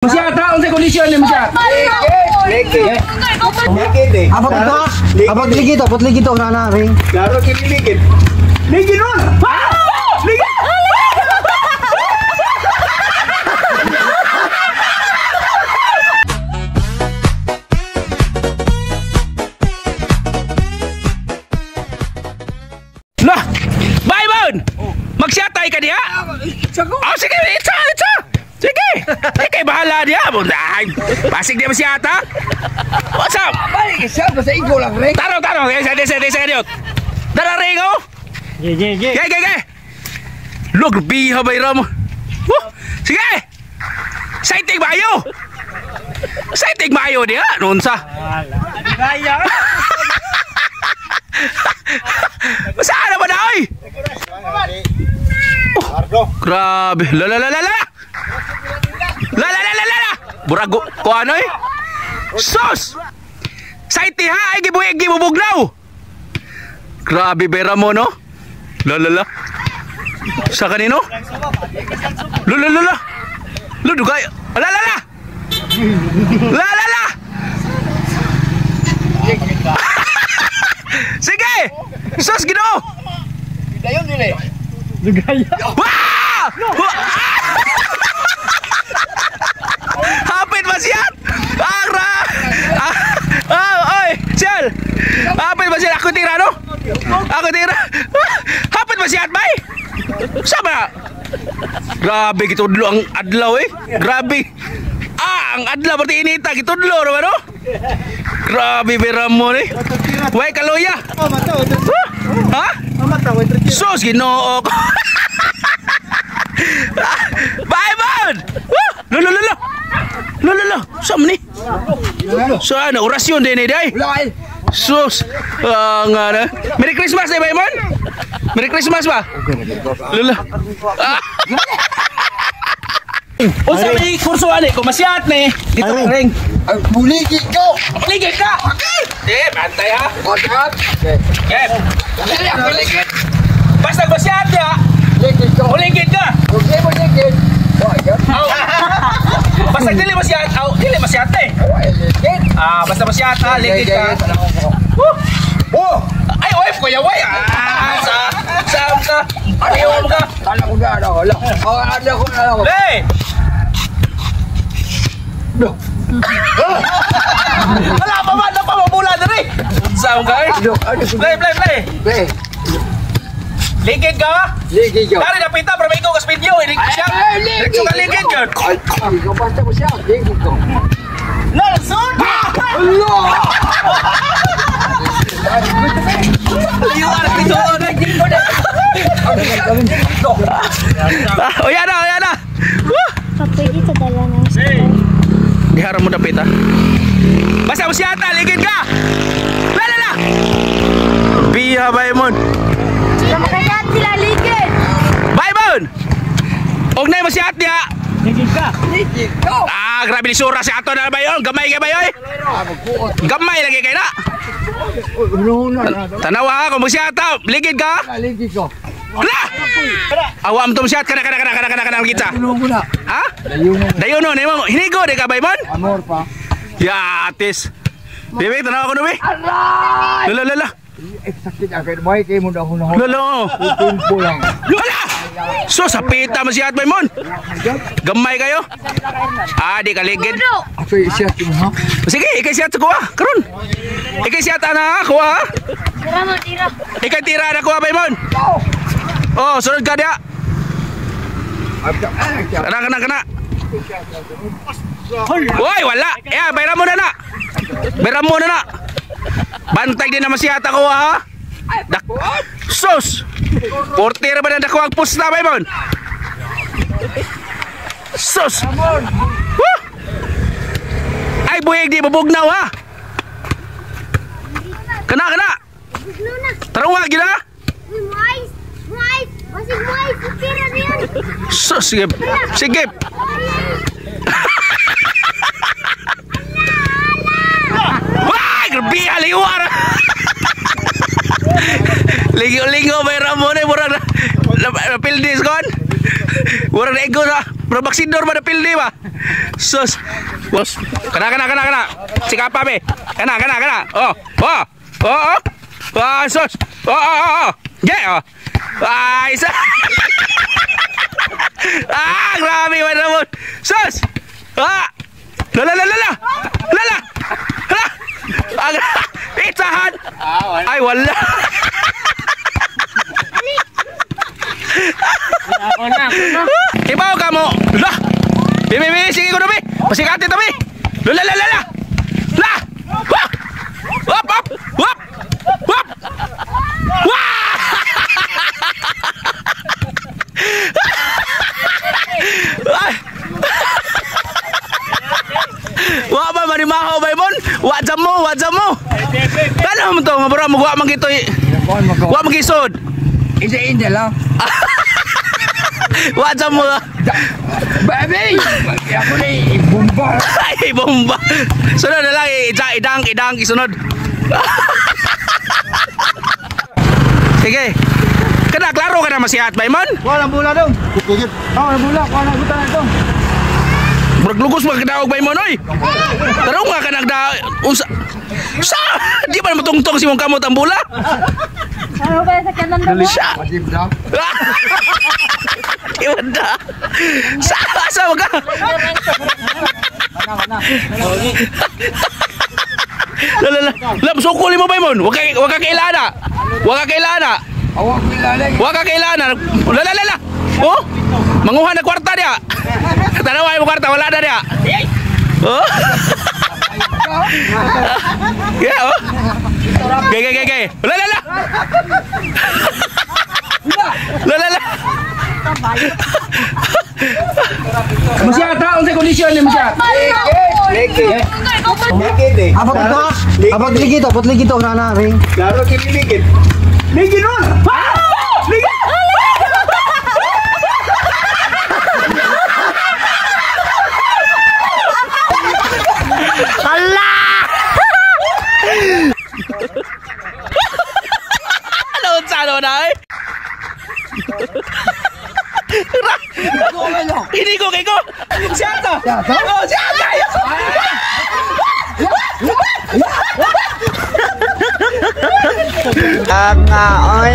Masyata, unsay kondisyon ni Masya? Ligid eh. Abot ito, abot ligid to nana ring. Laro kini ligid. Ligid nun! Ligid! Lah! Baybon! Magsiyatay ka diha? Oh, sige, isa! Sige! Sige, bahala diha! Pasig diya masyata! What's up? Balik siya sa ikaw lang rin. Taro! Desa diyo! Dara ring oh! Ge! Look, biha ba iram? Sige! Saitig bayo! Saitig bayo diha! Noon sa? Gaya. Saan na ba na oy? Grabe! La! Burago ko ano eh? Sus! Saiti ha ay gibubugnaw. Grabe bera mo no? La. Sa kanino? La. Lu dugay. La. Sige! Sus Ginoo! Dayon dili. Wah! Hapit masyat! Oy! Siyal! Hapit masyat! Ako tira, no? Ako tira! Hapit masyat, bay! Sama! Grabe, gitudlo ang adlaw, eh! Grabe! Ang adlaw, berarti inita, gitudlo, no? Grabe, beramon, eh! Way, kaluya! Ha? Sus, Ginoo ko! Baybon! Lolo! Saan ni? Saan? Orasyon din eh, day? Sus! Nga na. Merry Christmas, day, Baybon? Merry Christmas ba? Lolo! O sa may kursuan eh, kung masyat na eh. Dito ka ring. Buligid ko. Ligid ka! Bantay ha! Kontrat. Kep! Dili ako ligid. Basta masyat ya! Ligid ko. Uligid ka! Okay mo ligid. Basta dili masyat! Dili masyat eh! Ligid. Basta masyat ha! Ligid ka! Oh! Ay, wife ko ya, way! Saan ka? Ayaw ka? Kala ko na ako. Ano ko. Hey! Wala pa man na pamamula na rin! Saan ka eh? Play! Ligid ka? Ligid ko. Dari napita, pero may ikaw ka speed nyo. Ligid ka ligid ka. Ikaw basta mo siya. Ligid ko. Nelson! Allah! Liwan at ito! O yan na! Pwede sa dala na. Diharap mo dapit ha. Basta mo siya ata, ligid ka! La! Biha, Baymon! Makayat sila ligid. Baymon! Og na mo siya at niya! Ligid ko. Grabe ni sura si ato na ba yun? Gamay ka ba yun? Gamay lagi kayo na! Tanawa ha, kung mo siya ata, ligid ka! Ligid ko. Wala! Awam to mo siya at kana kita! Ha? Dayon nun, hinigo di ka Baymon? Amor pa. Ya, atis! Bebe, tanawa ko na be! Aray! Lala! Sakit agad. Buhay kayo mo daw hunahon. Lala! Tumpo lang. Wala! So, sa pita mo siya at Baymon! Gamay kayo? Di ka ligid. Ako yung siya mo ha? Sige, ikay siya at kuha, karon. Ikay siya at ana, kuha ha? Tira mo, tira. Ikay tira na kuha, Baymon. Oh, sunod ka diya. Kana. Uy, wala. Bayram mo na. Bantay din naman siya at kuha ha? Sus! Portira ba na nakuha ang pusta, Baymon? Sus! Ay, buyeg di bubugnaw ha? Kana! Taruwa, gina? Mais! Masih mais! Tira niyan! Sus, sige! Wah! Grabe, aliwar! Lingo, bayram mo na, murag na pildis kon. Murag na ego na, murag baksidor ba na pildi ba? Sus. Bos. Kena. Sikap apa be? Kena. Oh. Ah, sus. Oh. Yeah. Ay, sus. Ah, grabe man. Sus. Ah. Lala. Itahan. Ay, wala. Ako na. Ibaw ka mo. Lah. Bibi, sige ko na, bi. Pasikati to, bi. La. La. Wap. Wap. Wah! Wa ba manimahaw ba mon? Wa jam mo. Kana mo to, mabura mo wa magitoy. Wa magisod. Hindi lang. Wa jam mo. Baby! Ako na bomba. Ay, bomba. Sunod na lang, idang, isunod. Sige. Kana, klaro ka na masihat, Baymon? Walang bola dong. Gigit. Walang bola. Walang buta na ito. Berglugos mo kadaog, Baymon, oy. Tarong nga ka nagda... Sa! Di ba matungtong si mong kamot ang bula? Ano ba sa kanan mo? Siya. Masip na. Iwan na. Sa ka? Lam, sukuli mo, Baymon. Huwag ka kailana. Huwag ka kailana. Lala. Oh? Manguhan na kwarta niya. Tanaway mo kwarta, wala na niya. Oh? Yeah, oh? Gay. Lala. Masya, taon sa kondisyon niya, Masya. Abot ligid to na ring. Klaro kiniligid. Ligid nun! Ligid! Allah! Ano na eh? Hindi ko kay ko. Siyata. Oh, siyata. Nga, oy.